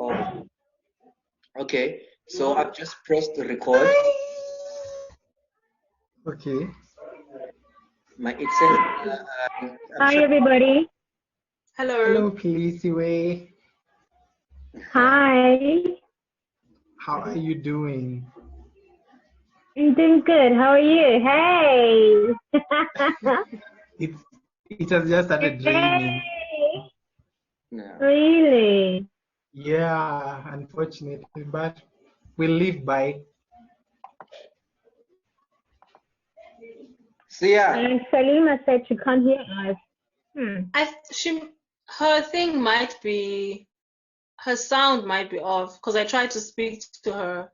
Oh, okay. So I've just pressed the record. Okay. It says. Hi, everybody. Hello, XWA. Hi. How are you doing? I'm doing good. How are you? Hey. It has just started raining. Hey. Yeah. Really? Yeah, unfortunately, but we'll live by. Sia. And Salima said she can't hear us. Her thing might be, her sound might be off because I tried to speak to her.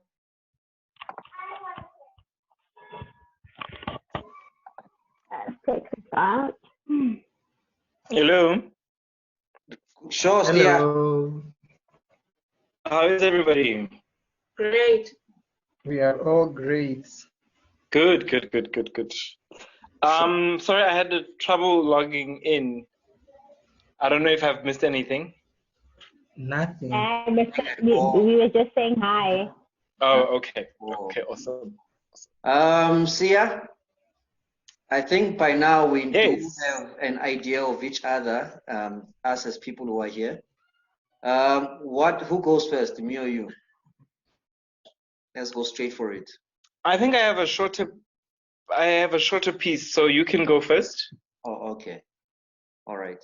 Let's take this out. Hello. Sure, Sia. Hello. How is everybody? Great. We are all great. Good. Sorry, I had trouble logging in. I don't know if I've missed anything. Nothing. We were just saying hi. Oh, okay. Okay, awesome. Sia, I think by now we do Yes. have an idea of each other, us as people who are here. Who goes first, me or you? Let's go straight for it. I think I have a shorter piece, so you can go first. Oh, okay. All right.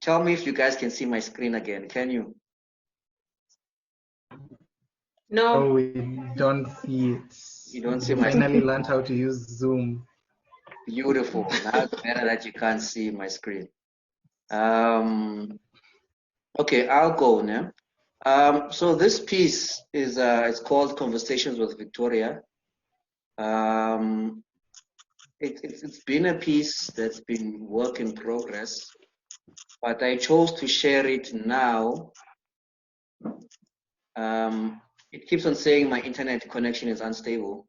Tell me if you guys can see my screen again. Can you? No. Oh, we don't see it. You don't see We my finally screen? learned how to use Zoom. Beautiful. Now it's better that you can't see my screen. Okay, I'll go now. So this piece is it's called Conversations with Victoria. It's been a piece that's been work in progress, but I chose to share it now. It keeps on saying my internet connection is unstable.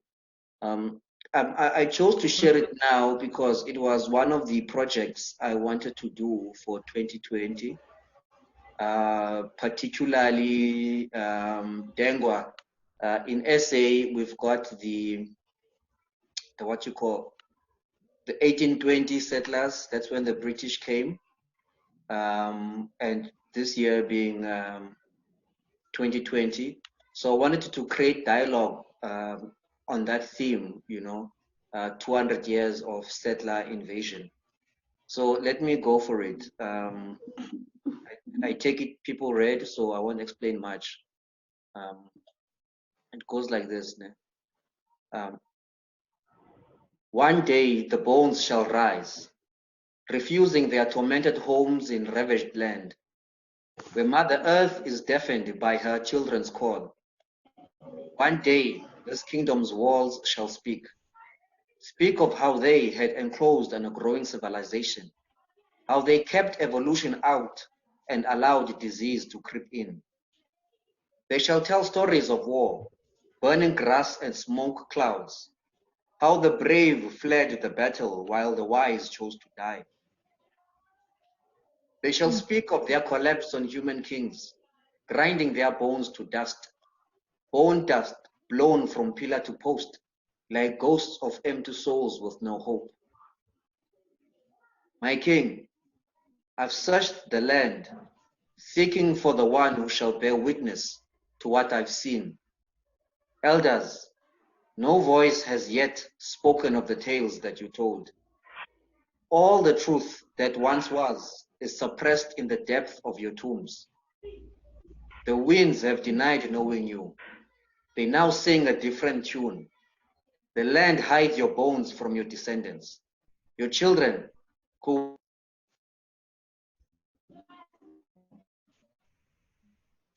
I chose to share it now because it was one of the projects I wanted to do for 2020, particularly Dengwa. In SA, we've got the what you call the 1820 settlers. That's when the British came, and this year being 2020. So I wanted to create dialogue on that theme, 200 years of settler invasion. So let me go for it. I take it people read, so I won't explain much. It goes like this. One day the bones shall rise, refusing their tormented homes in ravaged land, where Mother Earth is deafened by her children's call. One day this kingdom's walls shall speak of how they had enclosed on a growing civilization, how they kept evolution out and allowed disease to creep in. They shall tell stories of war, burning grass and smoke clouds, how the brave fled the battle while the wise chose to die. They shall speak of their collapse on human kings, grinding their bones to dust, bone dust blown from pillar to post, like ghosts of empty souls with no hope. My king, I've searched the land, seeking for the one who shall bear witness to what I've seen. Elders, no voice has yet spoken of the tales that you told. All the truth that once was is suppressed in the depth of your tombs. The winds have denied knowing you. They now sing a different tune. The land hides your bones from your descendants. Your children who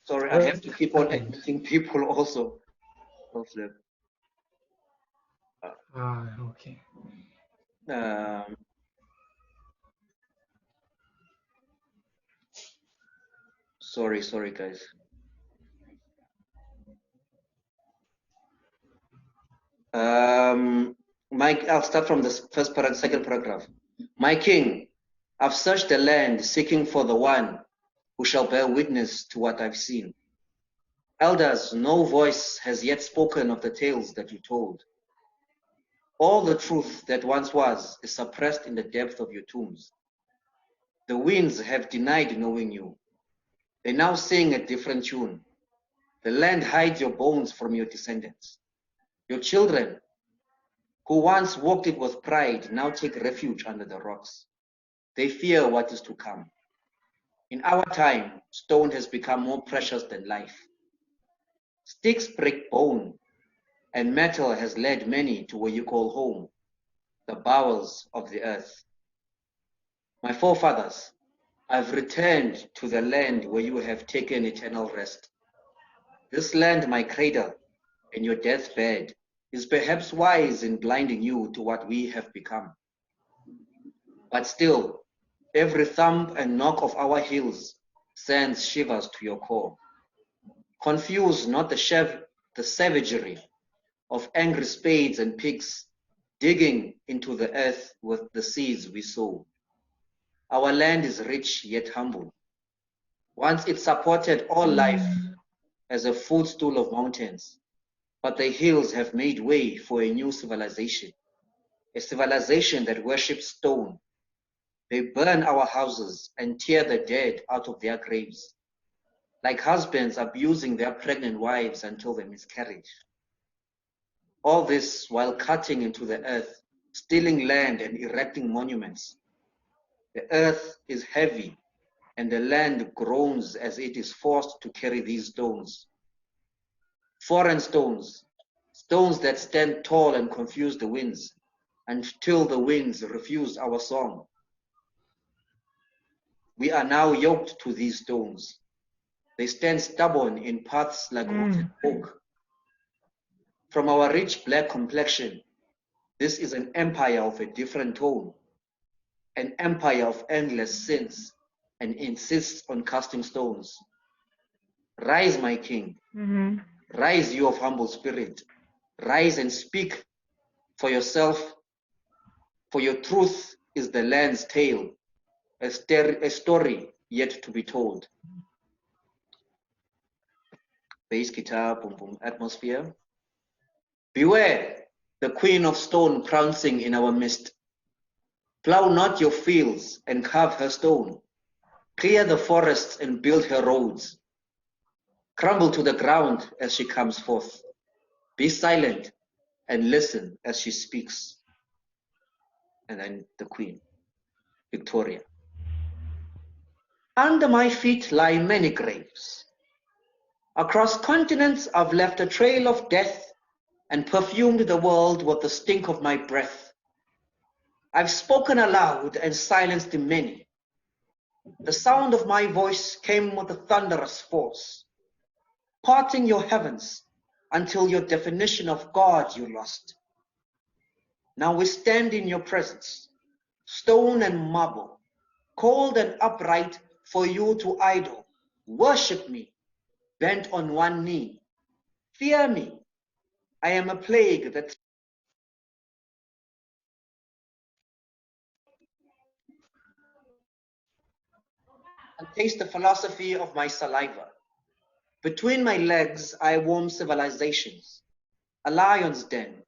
Sorry, I have to keep on admitting people also. Okay. Sorry, guys. Mike, I'll start from the second paragraph. My king, I've searched the land seeking for the one who shall bear witness to what I've seen. Elders, no voice has yet spoken of the tales that you told. All the truth that once was is suppressed in the depth of your tombs. The winds have denied knowing you. They now sing a different tune. The land hides your bones from your descendants. Your children, who once walked it with pride, now take refuge under the rocks. They fear what is to come. In our time, stone has become more precious than life. Sticks break bone, and metal has led many to where you call home, the bowels of the earth. My forefathers, I've returned to the land where you have taken eternal rest. This land, my cradle, and your deathbed, is perhaps wise in blinding you to what we have become. But still, every thump and knock of our heels sends shivers to your core. Confuse not the savagery of angry spades and picks digging into the earth with the seeds we sow. Our land is rich yet humble. Once it supported all life as a footstool of mountains, but the hills have made way for a new civilization, a civilization that worships stone. They burn our houses and tear the dead out of their graves, like husbands abusing their pregnant wives until they miscarriage. All this while cutting into the earth, stealing land and erecting monuments. The earth is heavy and the land groans as it is forced to carry these stones. Foreign stones, stones that stand tall and confuse the winds until the winds refuse our song. We are now yoked to these stones. They stand stubborn in paths like rooted oak. From our rich black complexion, this is an empire of a different tone, an empire of endless sins, and insists on casting stones. Rise, my king. Rise, you of humble spirit. Rise and speak for yourself, for your truth is the land's tale, a story yet to be told. Bass guitar, boom boom, atmosphere. Beware the queen of stone prancing in our midst. Plow not your fields and carve her stone. Clear the forests and build her roads. Crumble to the ground as she comes forth. Be silent and listen as she speaks. And then the queen, Victoria. Under my feet lie many graves. Across continents I've left a trail of death and perfumed the world with the stink of my breath. I've spoken aloud and silenced many. The sound of my voice came with a thunderous force, parting your heavens until your definition of God you lost. Now we stand in your presence, stone and marble, cold and upright for you to idol. Worship me, bent on one knee. Fear me. I am a plague that and taste the philosophy of my saliva. Between my legs I warm civilizations, a lion's den,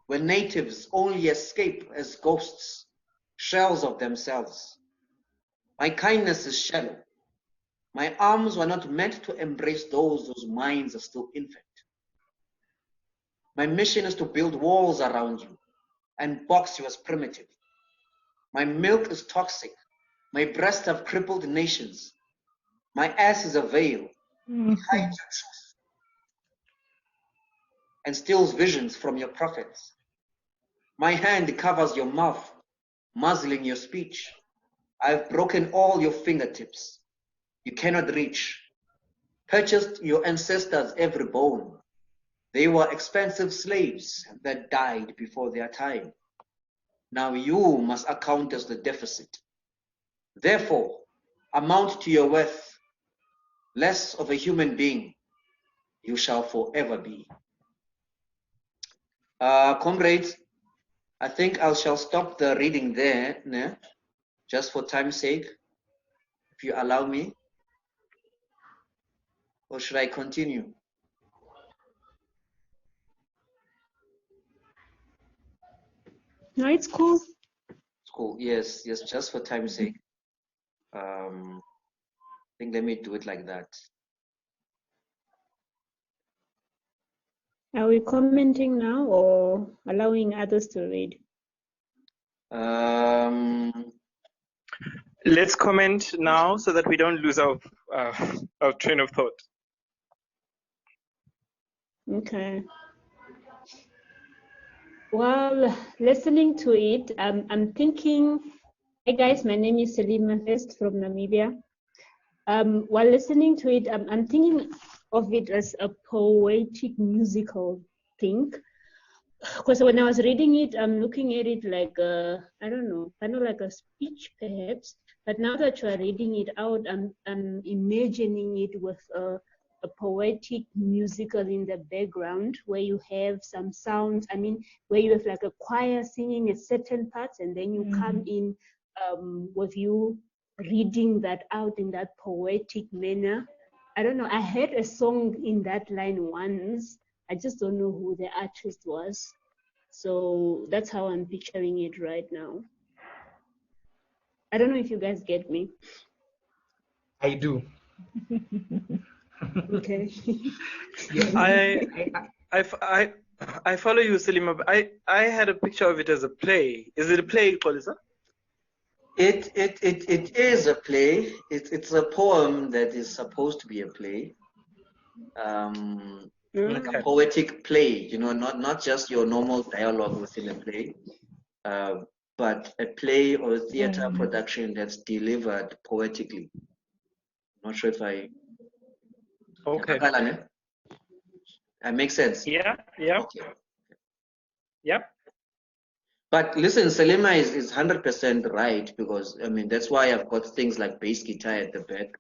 where natives only escape as ghosts, shells of themselves. My kindness is shallow. My arms were not meant to embrace those whose minds are still infant. My mission is to build walls around you and box you as primitive. My milk is toxic. My breasts have crippled nations. My ass is a veil. It hides your truth and steals visions from your prophets. My hand covers your mouth, muzzling your speech. I've broken all your fingertips. You cannot reach. Purchased your ancestors' every bone. They were expensive slaves that died before their time. Now you must account as the deficit. Therefore, amount to your worth. Less of a human being you shall forever be. Comrades, I think I shall stop the reading there, just for time's sake, if you allow me. or should I continue? No, it's cool. It's cool. Yes, yes, just for time's sake. I think let me do it like that. Are we commenting now or allowing others to read? Let's comment now so that we don't lose our train of thought. Okay. While listening to it, I'm thinking, hey guys, my name is Selima Vest from Namibia. While listening to it, I'm thinking of it as a poetic musical thing. Because when I was reading it, I'm looking at it like I don't know, kind of like a speech perhaps. But now that you are reading it out, I'm imagining it with a poetic musical in the background where you have some sounds. I mean, where you have like a choir singing a certain parts, and then you come in with you reading that out in that poetic manner. I don't know. I heard a song in that line once. I just don't know who the artist was. So that's how I'm picturing it right now. I don't know if you guys get me. I do. Okay. I follow you, Selima. But I had a picture of it as a play. Is it a play, Kolisa? It is a play. It's a poem that is supposed to be a play. Like a poetic play, you know, not just your normal dialogue within a play, but a play or a theater production that's delivered poetically. I'm not sure if I. Okay. That makes sense. Yeah. Yeah. Okay. Yeah. But listen, Selima is 100% right, because I mean that's why I've got things like bass guitar at the back,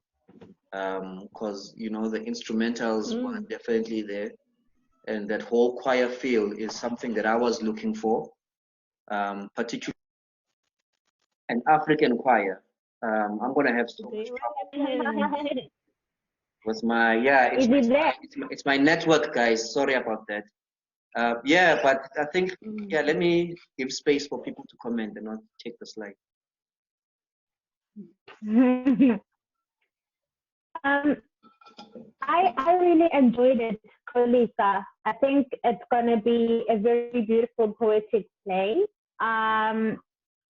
because you know the instrumentals were definitely there, and that whole choir feel is something that I was looking for, particularly an African choir. I'm gonna have so much trouble with my it's my network, guys. Sorry about that. Yeah, but I think let me give space for people to comment and not take the slide. I really enjoyed it, Kolisa. I think it's gonna be a very beautiful poetic play.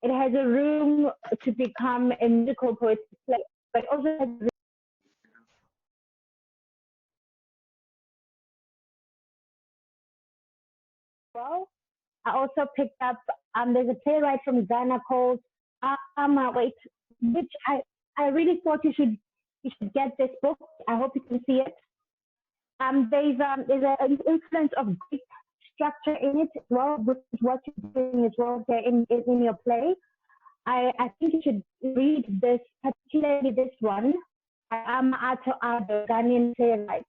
It has a room to become a musical poetic play, but also has well. I also picked up there's a playwright from Ghana called which I really thought you should get this book. I hope you can see it. There's an influence of Greek structure in it as well, which is what you're doing as well there in your play. I think you should read this, particularly this one. Ato Ado, Ghanaian playwright.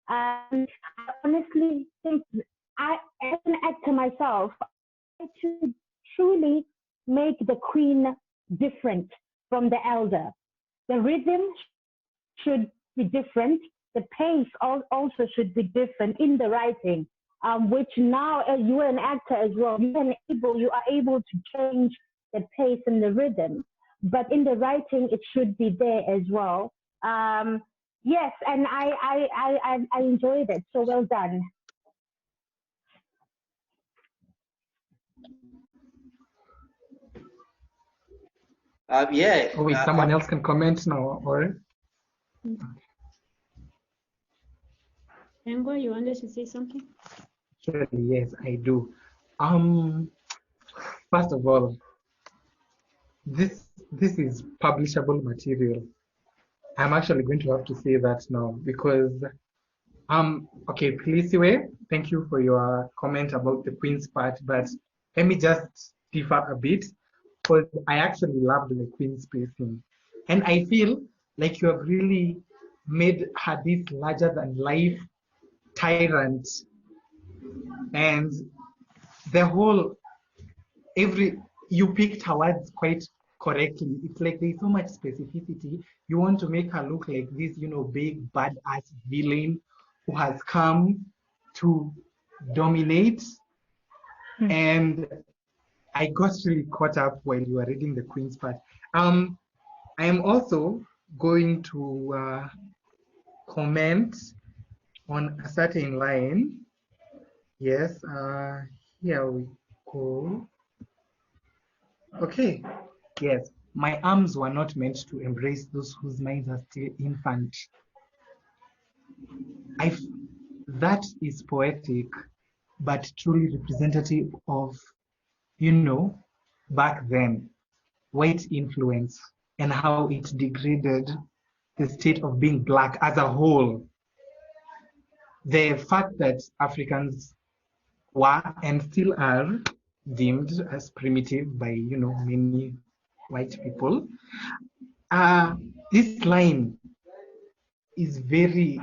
And I honestly think as an actor myself, I should truly make the queen different from the elder. The rhythm should be different. The pace also should be different in the writing, which now as you are an actor as well, you are able to change the pace and the rhythm. But in the writing, it should be there as well. Yes, and I enjoyed it. So well done. Yeah. Oh, wait, someone else can comment now, or? Tango, you wanted to say something? Surely, yes, I do. First of all, this is publishable material. I'm actually going to have to say that now because okay, Feliciwe, thank you for your comment about the Queen's part, but let me just differ a bit because I actually loved the Queen's pacing. And I feel like you have really made her this larger than life tyrant. And the whole, you picked her words quite correctly. It's like there's so much specificity. You want to make her look like this, big badass villain who has come to dominate. And I got really caught up while you were reading the Queen's part. I am also going to comment on a certain line. Yes, here we go. Okay, yes. My arms were not meant to embrace those whose minds are still infant. That is poetic, but truly representative of, back then, white influence and how it degraded the state of being black as a whole. The fact that Africans were and still are deemed as primitive by, many white people. This line is very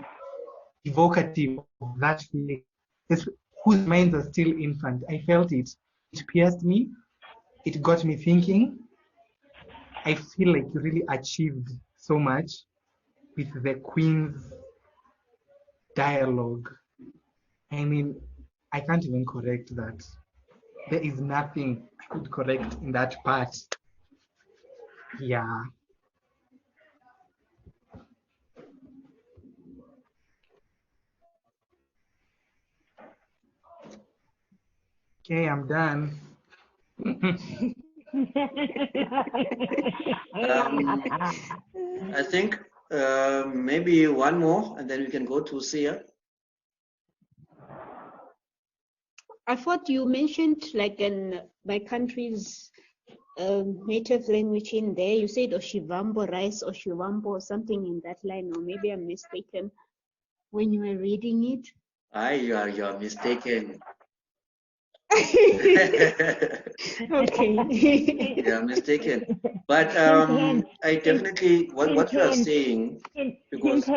evocative of that feeling. Whose minds are still infant. I felt it. It pierced me. It got me thinking. I feel like you really achieved so much with the Queen's dialogue. I mean, I can't even correct that. There is nothing I could correct in that part. Yeah. Okay, I'm done. I think maybe one more, and then we can go to Sia. I thought you mentioned like my country's native language in there. You said Oshivambo rice, Oshivambo, or something in that line, or maybe I'm mistaken when you were reading it. You are mistaken. Okay. Yeah, mistaken. But I definitely what you are saying, because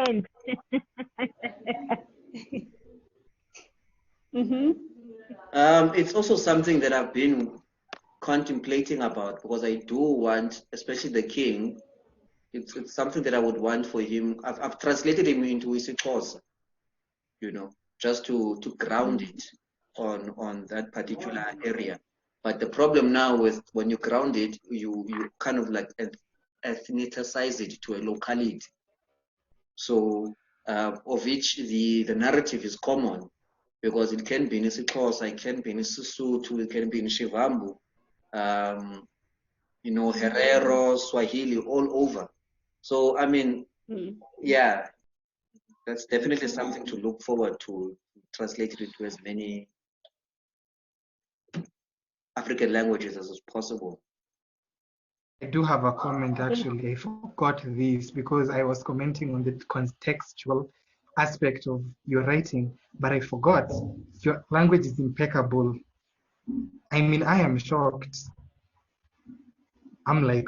it's also something that I've been contemplating about, because I do want, especially the king, it's something that I would want for him. I've translated him into isiXhosa, just to ground it on that particular area. But the problem now with when you ground it, you kind of like ethnicize it to a locality. So of which the narrative is common, because it can be in isiXhosa, it can be in isiSotho, it can be in Shivambu, Herero, Swahili, all over. So I mean, yeah, that's definitely something to look forward to, translate it into as many African languages as possible. I do have a comment actually. I forgot this because I was commenting on the contextual aspect of your writing, but I forgot. Your language is impeccable. I mean, I am shocked. I'm like,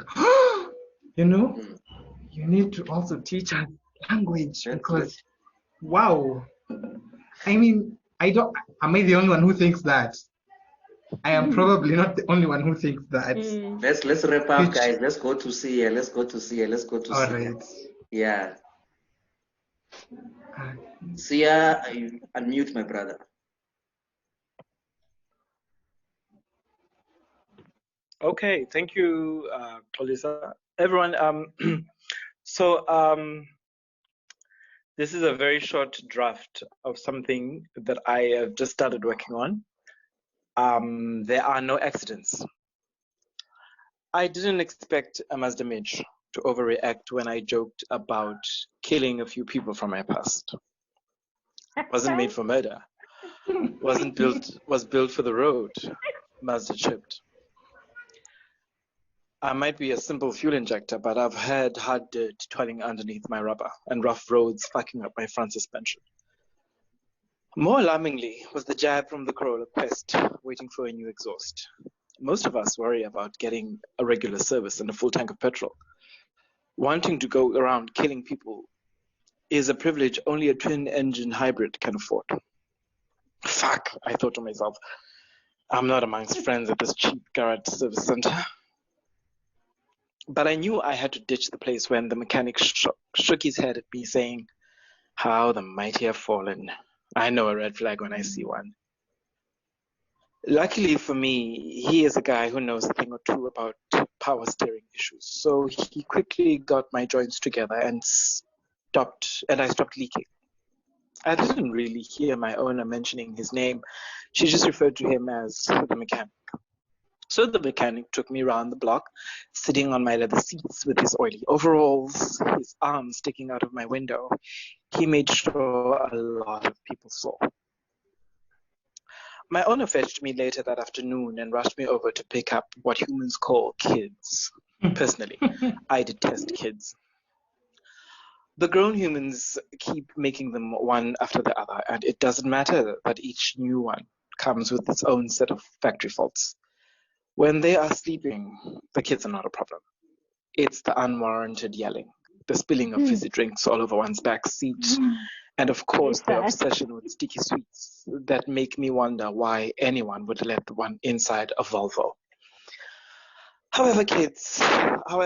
you need to also teach us language. That's because, good. Wow. I mean, am I the only one who thinks that? I am probably not the only one who thinks that. Let's wrap up, guys. Let's go to Sia. Let's go to Sia. All right. Yeah. Sia, I unmute my brother. Okay, thank you, Xolisa. Everyone, this is a very short draft of something that I have just started working on. There are no accidents. I didn't expect Amazdamij to overreact when I joked about killing a few people from my past. Wasn't made for murder. Was built for the road. Mazda chipped. I might be a simple fuel injector, but I've had hard dirt toiling underneath my rubber and rough roads fucking up my front suspension. More alarmingly was the jab from the Corolla Quest, waiting for a new exhaust. Most of us worry about getting a regular service and a full tank of petrol. Wanting to go around killing people is a privilege only a twin-engine hybrid can afford. Fuck, I thought to myself. I'm not amongst friends at this cheap garage service center. But I knew I had to ditch the place when the mechanic shook his head at me, saying, "How the mighty have fallen. I know a red flag when I see one." Luckily for me, he is a guy who knows a thing or two about power steering issues. So he quickly got my joints together and I stopped leaking. I didn't really hear my owner mentioning his name. She just referred to him as the mechanic. So the mechanic took me around the block, sitting on my leather seats with his oily overalls, his arms sticking out of my window. He made sure a lot of people saw. My owner fetched me later that afternoon and rushed me over to pick up what humans call kids. Personally, I detest kids. The grown humans keep making them one after the other, and it doesn't matter that each new one comes with its own set of factory faults. When they are sleeping, the kids are not a problem. It's the unwarranted yelling, the spilling of fizzy drinks all over one's back seat, and of course the obsession with sticky sweets that make me wonder why anyone would let one inside a Volvo. However,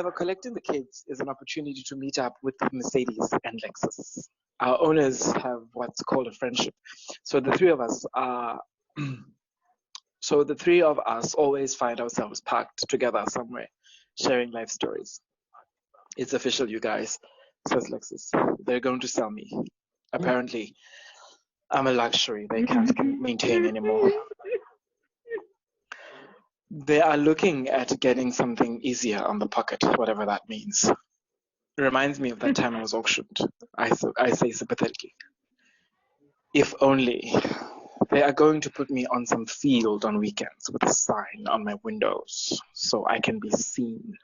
collecting the kids is an opportunity to meet up with Mercedes and Lexus. Our owners have what's called a friendship. So the three of us always find ourselves parked together somewhere, sharing life stories. "It's official, you guys," says Lexus. "They're going to sell me. Apparently, I'm a luxury they can't maintain anymore. They are looking at getting something easier on the pocket, whatever that means." It reminds me of that time I was auctioned. I say sympathetically. If only. They are going to put me on some field on weekends with a sign on my windows so I can be seen.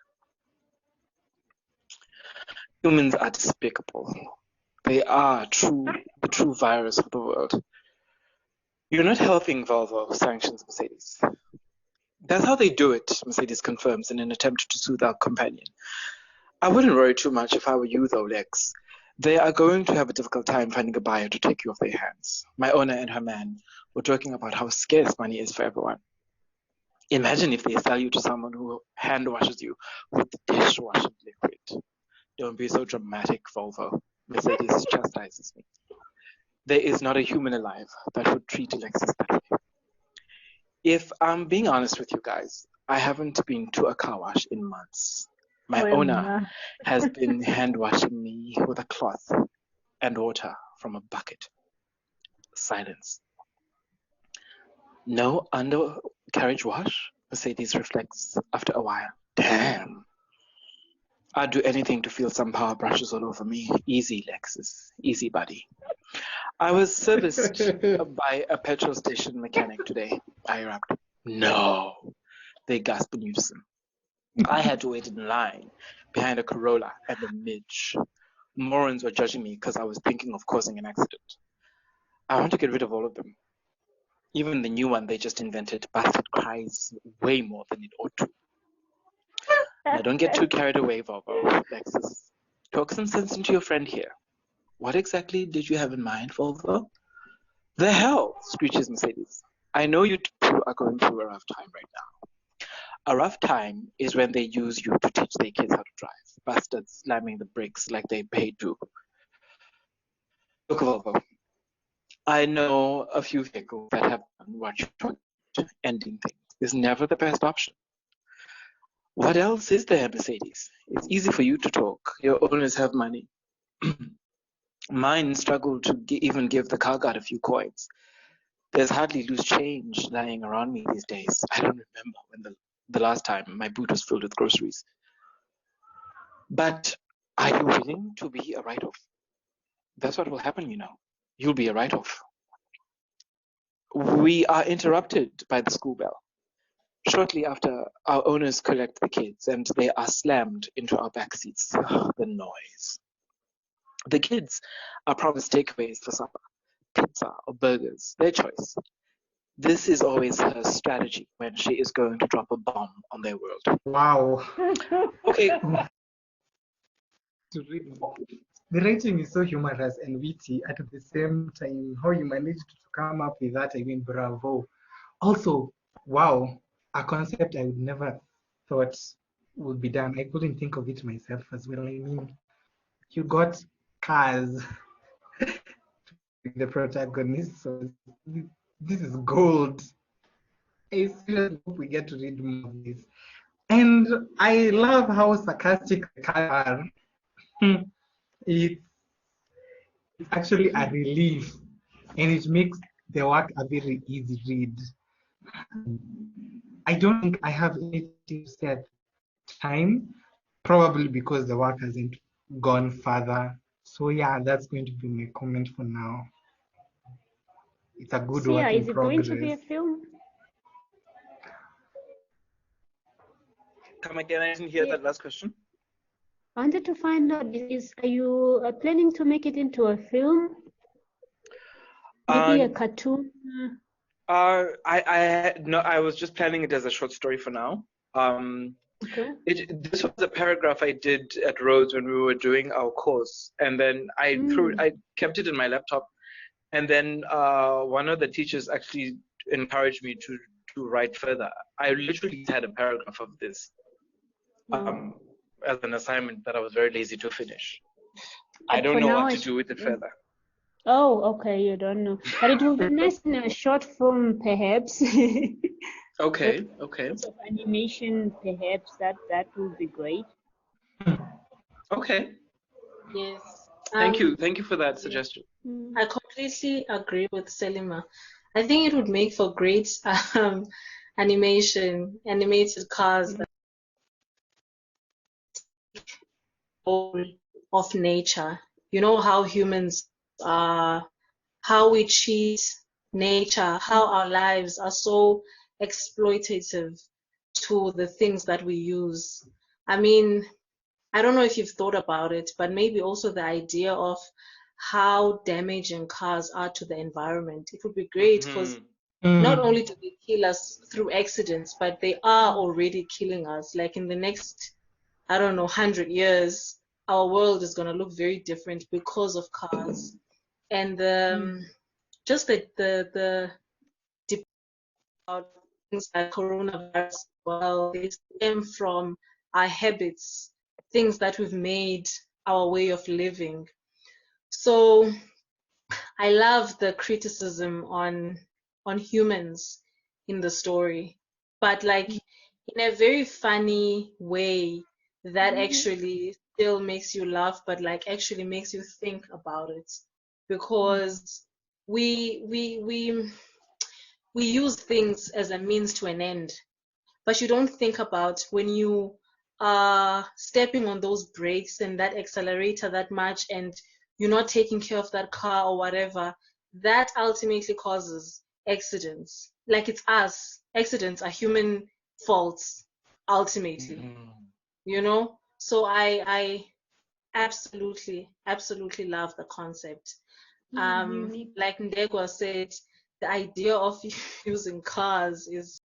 Humans are despicable. They are the true virus of the world. "You're not helping, Volvo," sanctions Mercedes. "That's how they do it," Mercedes confirms in an attempt to soothe our companion. "I wouldn't worry too much if I were you, though, Lex. They are going to have a difficult time finding a buyer to take you off their hands." My owner and her man were talking about how scarce money is for everyone. Imagine if they sell you to someone who hand washes you with dishwashing liquid. "Don't be so dramatic, Volvo," Mercedes chastises me. There is not a human alive that would treat Alexis that way. If I'm being honest with you guys, I haven't been to a car wash in months. My owner has been hand washing me with a cloth and water from a bucket. Silence. "No undercarriage wash?" Mercedes reflects after a while. "Damn. I'd do anything to feel some power brushes all over me. Easy, Lexus. Easy, buddy. I was serviced by a petrol station mechanic today," I erupt. "No," they gasp in unison. I had to wait in line behind a Corolla and a Midge. Morons were judging me because I was thinking of causing an accident. I want to get rid of all of them. Even the new one they just invented, bastard, cries way more than it ought to. Now don't get too carried away, Volvo. Lexus, talk some sense into your friend here. What exactly did you have in mind, Volvo? "The hell," screeches Mercedes. "I know you two are going through a rough time right now. A rough time is when they use you to teach their kids how to drive. Bastards slamming the brakes like they paid to." "Look, Volvo, I know a few vehicles that have done what you want. Ending things is never the best option. What else is there, Mercedes? It's easy for you to talk. Your owners have money. Mine struggle to even give the car guard a few coins. There's hardly loose change lying around me these days. I don't remember when the last time my boot was filled with groceries. But are you willing to be a write-off? That's what will happen, you know. You'll be a write-off." We are interrupted by the school bell. Shortly after, our owners collect the kids and they are slammed into our back seats. The noise. The kids are promised takeaways for supper, pizza or burgers, their choice. This is always her strategy when she is going to drop a bomb on their world. Wow. Okay. To read. The writing is so humorous and witty at the same time. How you managed to come up with that, I mean, bravo. Also, wow, a concept I would never thought would be done. I couldn't think of it myself as well. I mean, you got cars, the protagonist, so this is gold. I seriously hope we get to read more of this. And I love how sarcastic the cars are. It's actually a relief, and it makes the work a very easy read. I don't think I have anything to say at the time, probably because the work hasn't gone further. So yeah, that's going to be my comment for now. It's a good So work yeah, in is it progress. going to be a film? Come again, I didn't hear Yeah. that last question. I wanted to find out, are you planning to make it into a film? Maybe a cartoon? I was just planning it as a short story for now. Okay. This was a paragraph I did at Rhodes when we were doing our course, and then I kept it in my laptop, and then one of the teachers actually encouraged me to write further. I literally had a paragraph of this as an assignment that I was very lazy to finish. I don't know what to do with it further. Oh, okay, you don't know. But it would be nice in a short film, perhaps. Okay. Of animation, perhaps that would be great. Okay. Yes. Thank you for that suggestion. I completely agree with Selima. I think it would make for great animated cars of nature. You know how humans are, how we cheat nature, how our lives are so exploitative to the things that we use. I mean, I don't know if you've thought about it, but maybe also the idea of how damaging cars are to the environment. It would be great because not only do they kill us through accidents, but they are already killing us. Like in the next, I don't know, 100 years, our world is going to look very different because of cars. And just the about things like coronavirus, well, they stem from our habits, things that we've made our way of living. So I love the criticism on humans in the story, but like in a very funny way that actually still makes you laugh, but like actually makes you think about it, because we use things as a means to an end, but you don't think about when you are stepping on those brakes and that accelerator that much and you're not taking care of that car or whatever, that ultimately causes accidents. Like it's us. Accidents are human faults, ultimately. You know? So I absolutely love the concept. Like Ndegwa said, the idea of using cars is